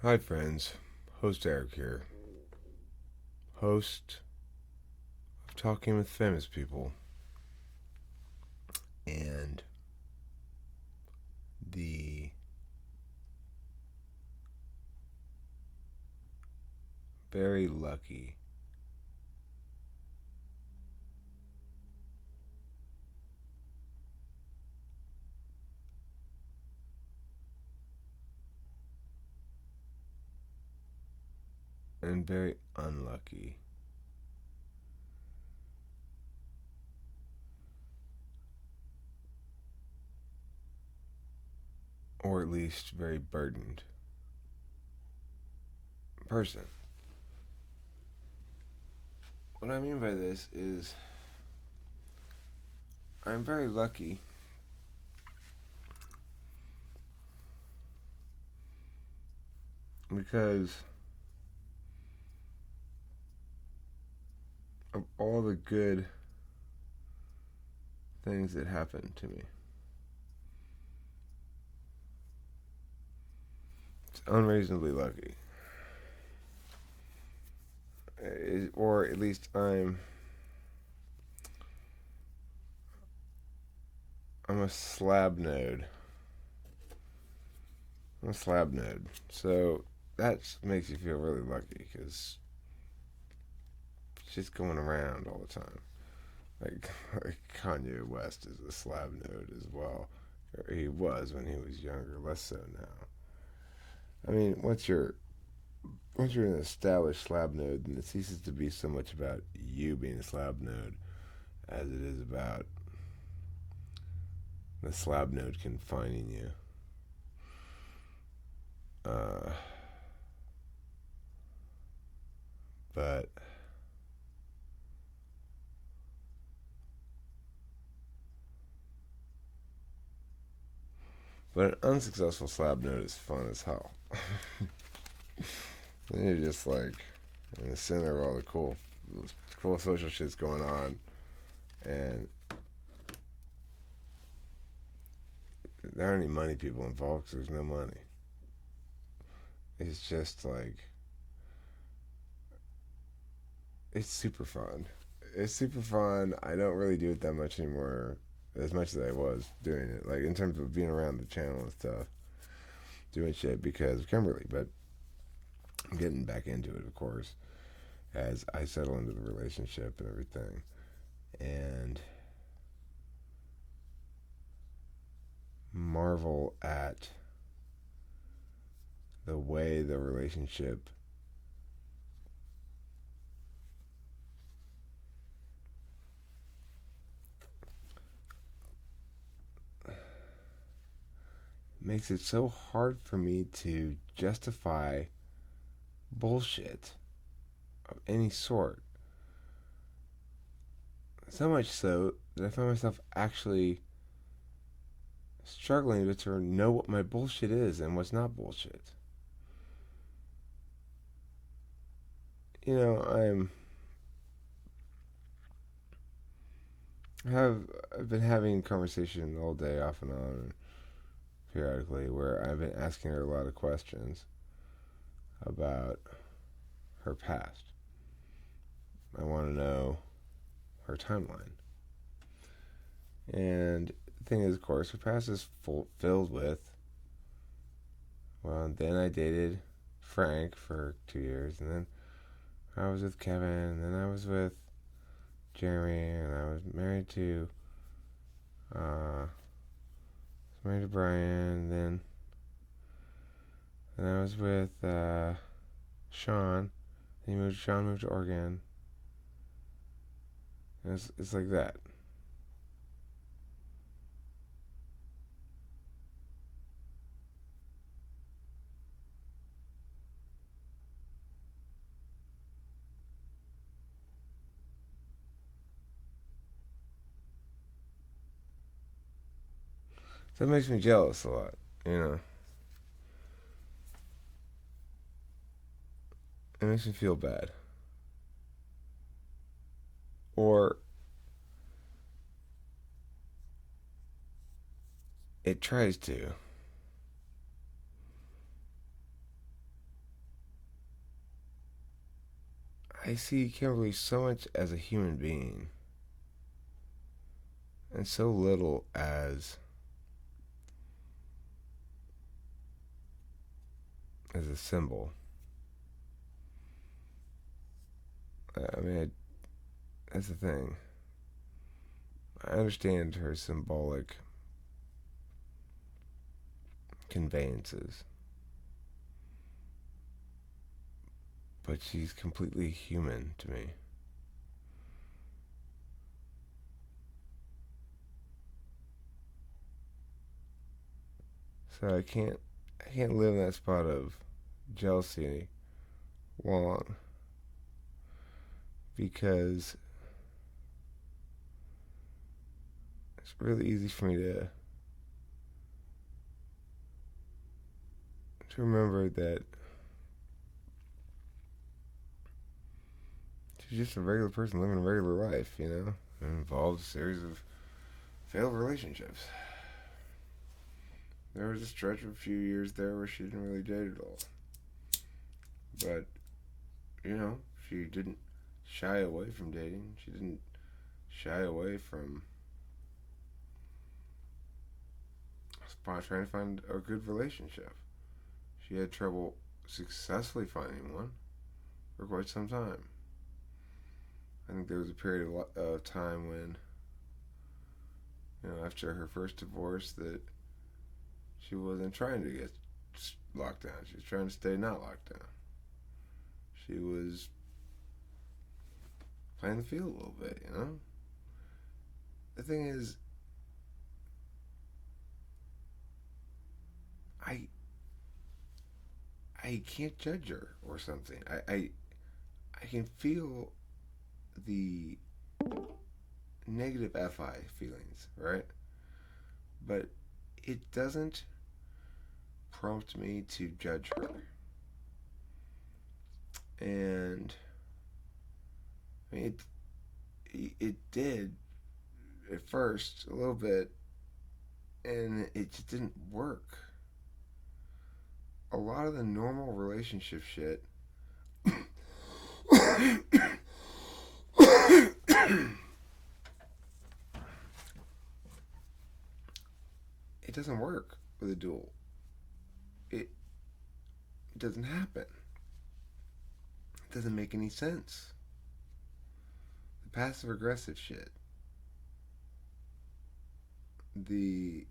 Hi, friends. Host Eric here. Host of Talking with Famous People. And the very lucky and very unlucky, or at least very burdened person. What I mean by this is I'm very lucky because of all the good things that happened to me. It's unreasonably lucky. Or at least I'm a slab node. I'm a slab node. So that makes you feel really lucky because it's just going around all the time. Like Kanye West is a slab node as well. Or he was when he was younger, less so now. I mean, once you're an established slab node, then it ceases to be so much about you being a slab node as it is about the slab node confining you. Uh, but an unsuccessful slab node is fun as hell. Then you're just like in the center of all the cool social shit's going on, and there aren't any money people involved because there's no money. It's just like it's super fun. It's super fun. I don't really do it that much anymore, as much as I was doing it. Like in terms of being around the channel and stuff, doing shit because of Kimberly. But I'm getting back into it, of course, as I settle into the relationship and everything, and marvel at the way the relationship makes it so hard for me to justify bullshit of any sort. So much so that I find myself actually struggling to know what my bullshit is and what's not bullshit. You know, I've been having conversation all day off and on periodically where I've been asking her a lot of questions about her past. I want to know her timeline. And the thing is, of course, her past is filled with, well, then I dated Frank for 2 years, and then I was with Kevin, and then I was with Jeremy, and I was uh, married to Brian, and then I was with Sean. Sean moved to Oregon. And it's like that. So that makes me jealous a lot, you know. It makes me feel bad. Or it tries to. I see Kimberly so much as a human being and so little as a symbol. I mean, that's the thing. I understand her symbolic conveyances, but she's completely human to me. So I can't live in that spot of jealousy long because it's really easy for me to remember that she's just a regular person living a regular life, It involves a series of failed relationships. There was a stretch of a few years there where she didn't really date at all. But, she didn't shy away from dating. She didn't shy away from trying to find a good relationship. She had trouble successfully finding one for quite some time. I think there was a period of time when, after her first divorce, that she wasn't trying to get locked down. She was trying to stay not locked down. She was playing the field a little bit, The thing is, I can't judge her or something. I can feel the negative FI feelings, right? But it doesn't prompt me to judge her. And I mean, it did at first a little bit, and it just didn't work. A lot of the normal relationship shit it doesn't work with a dual. It doesn't happen. It doesn't make any sense. The passive aggressive shit. The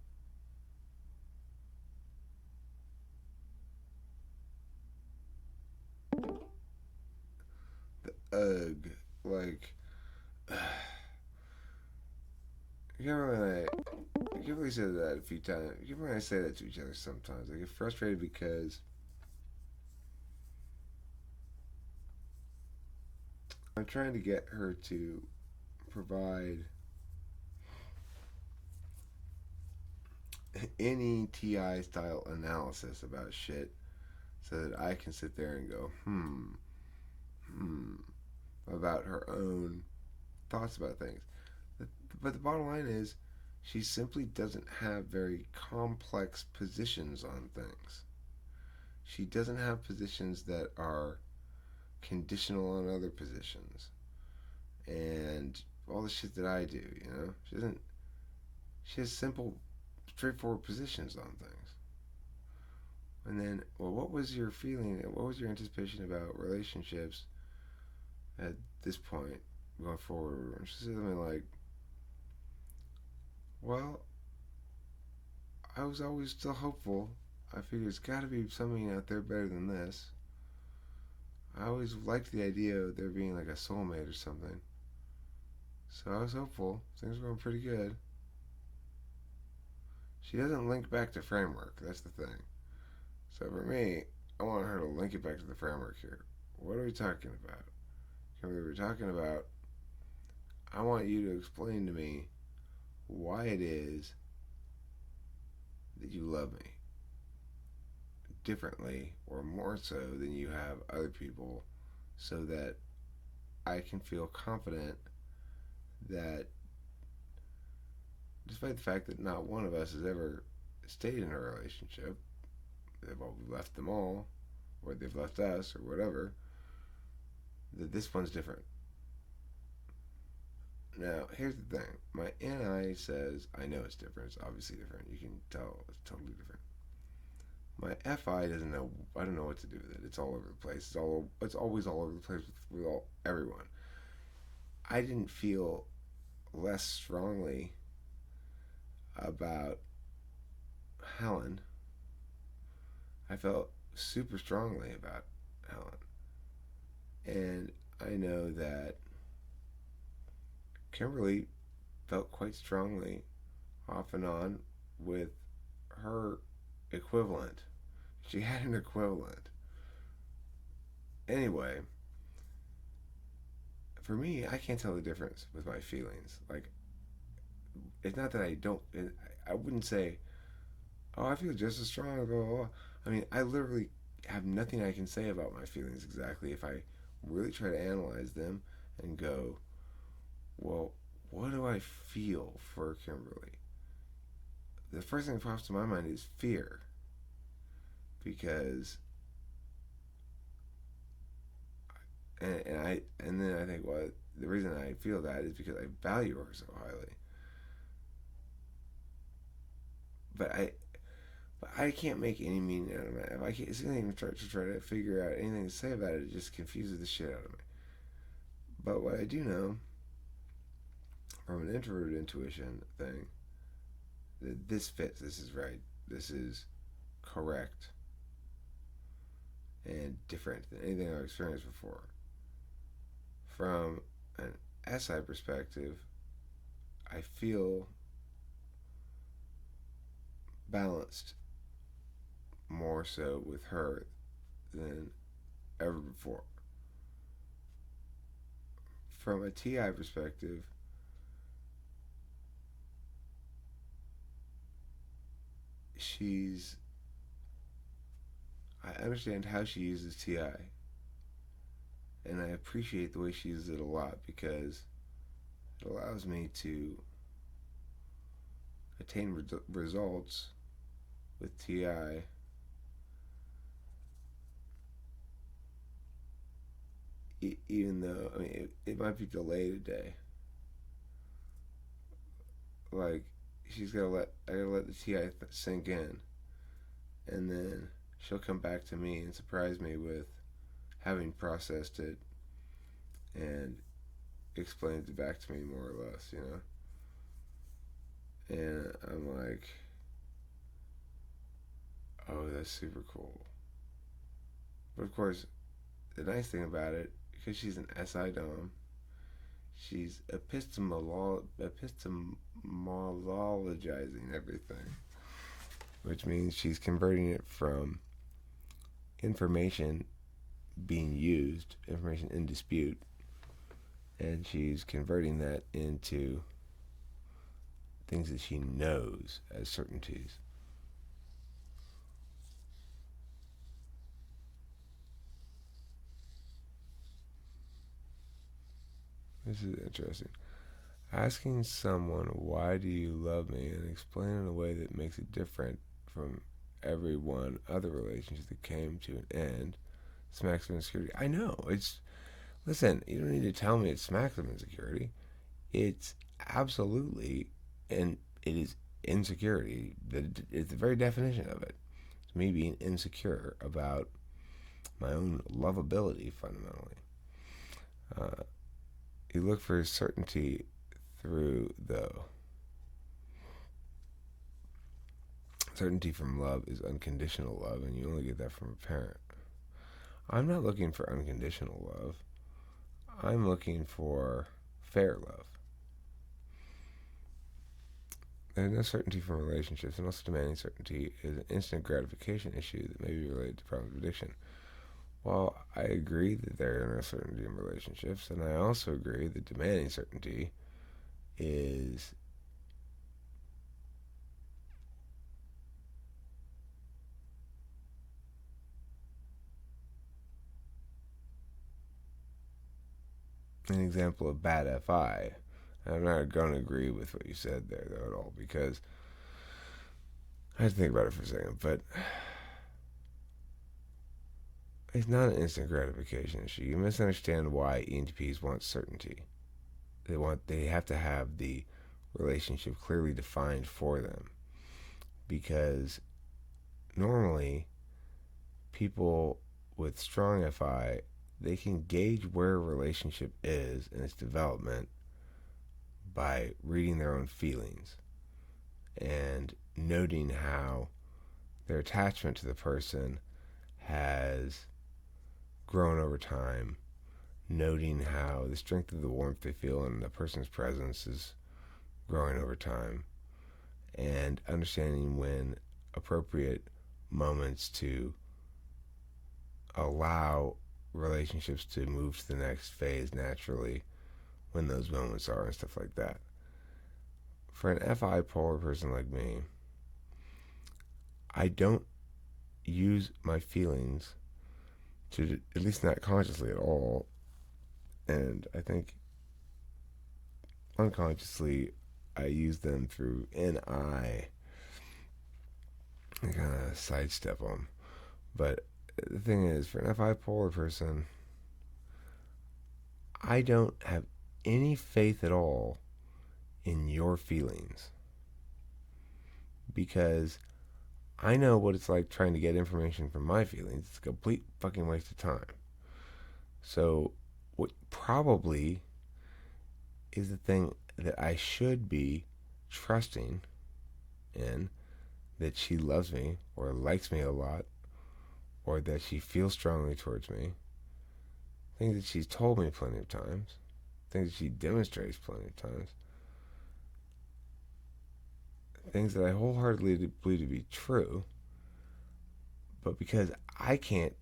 ugh, like I can't really say that a few times. You and I say that to each other sometimes. I get frustrated because I'm trying to get her to provide any TI style analysis about shit so that I can sit there and go, about her own thoughts about things. But the bottom line is, she simply doesn't have very complex positions on things. She doesn't have positions that are conditional on other positions. And all the shit that I do, She doesn't. She has simple, straightforward positions on things. And then, well, what was your feeling? What was your anticipation about relationships at this point going forward? And she said something like, well, I was always still hopeful. I figured there's got to be something out there better than this. I always liked the idea of there being like a soulmate or something. So I was hopeful. Things were going pretty good. She doesn't link back to framework. That's the thing. So for me, I want her to link it back to the framework here. What are we talking about? We're talking about, I want you to explain to me why it is that you love me differently or more so than you have other people, so that I can feel confident that despite the fact that not one of us has ever stayed in a relationship, they've all left them all, or they've left us, or whatever, that this one's different. Now, here's the thing. My NI says, I know it's different. It's obviously different. You can tell it's totally different. My FI doesn't know. I don't know what to do with it. It's all over the place. It's always all over the place with everyone. I didn't feel less strongly about Helen. I felt super strongly about Helen. And I know that Kimberly felt quite strongly off and on with her equivalent. She had an equivalent. Anyway, for me, I can't tell the difference with my feelings. Like, it's not that I don't. I wouldn't say, "Oh, I feel just as strong." Blah, blah, blah. I mean, I literally have nothing I can say about my feelings exactly if I really try to analyze them and go, "Well, what do I feel for Kimberly?" The first thing that pops to my mind is fear, because and then I think, well, the reason I feel that is because I value her so highly. But I can't make any meaning out of it. If I can't, it's anything to try to figure out anything to say about it, it just confuses the shit out of me. But what I do know from an introverted intuition thing, that this fits, this is right, this is correct, and different than anything I've experienced before. From an SI perspective, I feel balanced more so with her than ever before. From a TI perspective, she's I understand how she uses TI, and I appreciate the way she uses it a lot because it allows me to attain results with TI even though it might be delayed a day. Like, I gotta let the TI sink in, and then she'll come back to me and surprise me with having processed it and explained it back to me more or less, you know. And I'm like, oh, that's super cool. But of course, the nice thing about it, because she's an SI Dom, she's epistemologizing everything, which means she's converting it from information being used, information in dispute, and she's converting that into things that she knows as certainties. This is interesting. Asking someone, why do you love me, and explain in a way that makes it different from every one other relationship that came to an end smacks of insecurity. I know. Listen, you don't need to tell me it smacks of insecurity. It's absolutely, and it is insecurity. It's the very definition of it. It's me being insecure about my own lovability, fundamentally. Uh, you look for certainty through, though. Certainty from love is unconditional love, and you only get that from a parent. I'm not looking for unconditional love. I'm looking for fair love. There's no certainty from relationships, and also demanding certainty is an instant gratification issue that may be related to problems of addiction. While I agree that there is no certainty in relationships, and I also agree that demanding certainty is an example of bad FI. I'm not going to agree with what you said there, though, at all, because I had to think about it for a second. But It's not an instant gratification issue. You misunderstand why ENTPs want certainty. They have to have the relationship clearly defined for them, because normally people with strong FI, they can gauge where a relationship is in its development by reading their own feelings and noting how their attachment to the person has grown over time, noting how the strength of the warmth they feel in the person's presence is growing over time, and understanding when appropriate moments to allow relationships to move to the next phase naturally, when those moments are, and stuff like that. For an FI polar person like me, I don't use my feelings to, at least not consciously at all, and I think unconsciously I use them through NI and kind of sidestep them. But the thing is, for an FI polar person, I don't have any faith at all in your feelings, because I know what it's like trying to get information from my feelings. It's a complete fucking waste of time. So, what probably is the thing that I should be trusting in, that she loves me or likes me a lot, or that she feels strongly towards me, things that she's told me plenty of times, things that she demonstrates plenty of times, things that I wholeheartedly believe to be true, but because I can't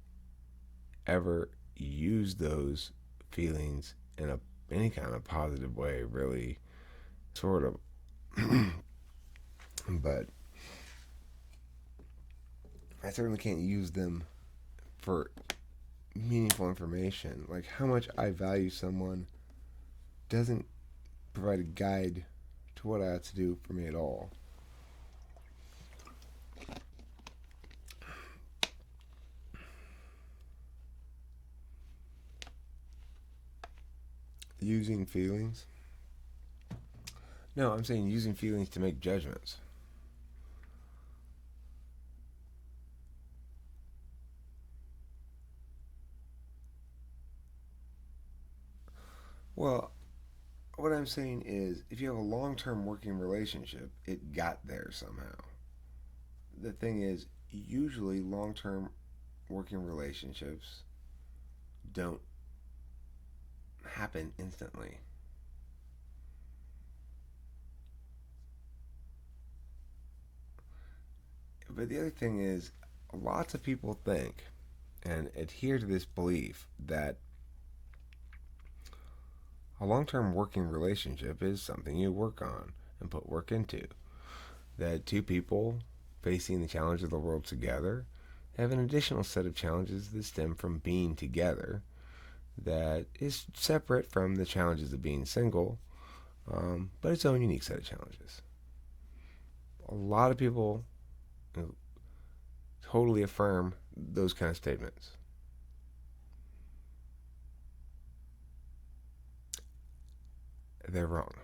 ever use those feelings in any kind of positive way, really, sort of, but I certainly can't use them for meaningful information. Like, how much I value someone doesn't provide a guide to what I have to do for me at all. Using feelings? No, I'm saying using feelings to make judgments. Well, what I'm saying is, if you have a long-term working relationship, it got there somehow. The thing is, usually long-term working relationships don't happen instantly. But the other thing is, lots of people think and adhere to this belief that a long term working relationship is something you work on and put work into. That two people facing the challenge of the world together have an additional set of challenges that stem from being together that is separate from the challenges of being single, but its own unique set of challenges. A lot of people, you know, totally affirm those kind of statements. They're wrong.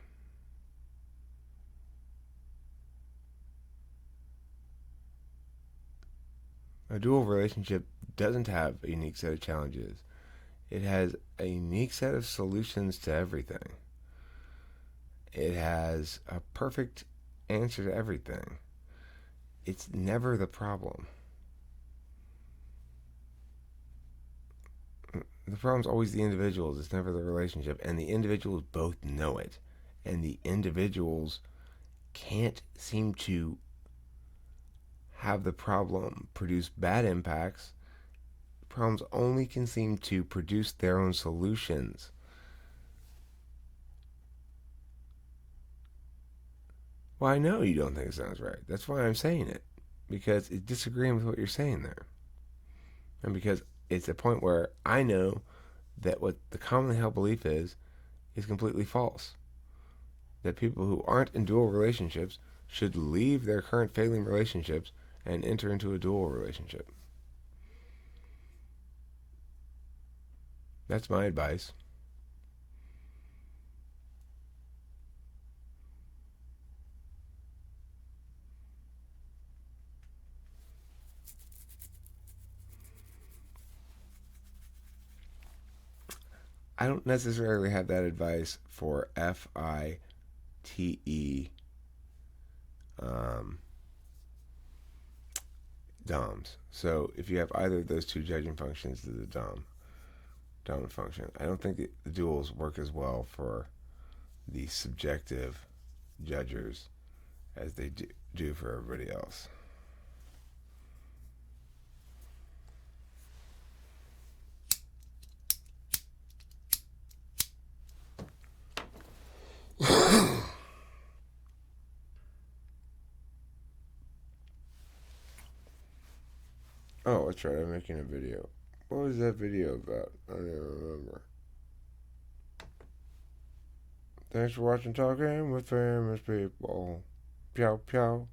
A dual relationship doesn't have a unique set of challenges. It has a unique set of solutions to everything. It has a perfect answer to everything. It's never the problem. The problem's always the individuals. It's never the relationship. And the individuals both know it. And the individuals can't seem to have the problem produce bad impacts. Problems only can seem to produce their own solutions. Well, I know you don't think it sounds right. That's why I'm saying it. Because it's disagreeing with what you're saying there. And because it's a point where I know that what the commonly held belief is completely false. That people who aren't in dual relationships should leave their current failing relationships and enter into a dual relationship. That's my advice. I don't necessarily have that advice for FITE um, DOMs. So if you have either of those two judging functions to the DOM function, I don't think the duals work as well for the subjective judgers as they do for everybody else. Oh, that's right. I'm making a video. What was that video about? I don't even remember. Thanks for watching Talking with Famous People. Pew, pew.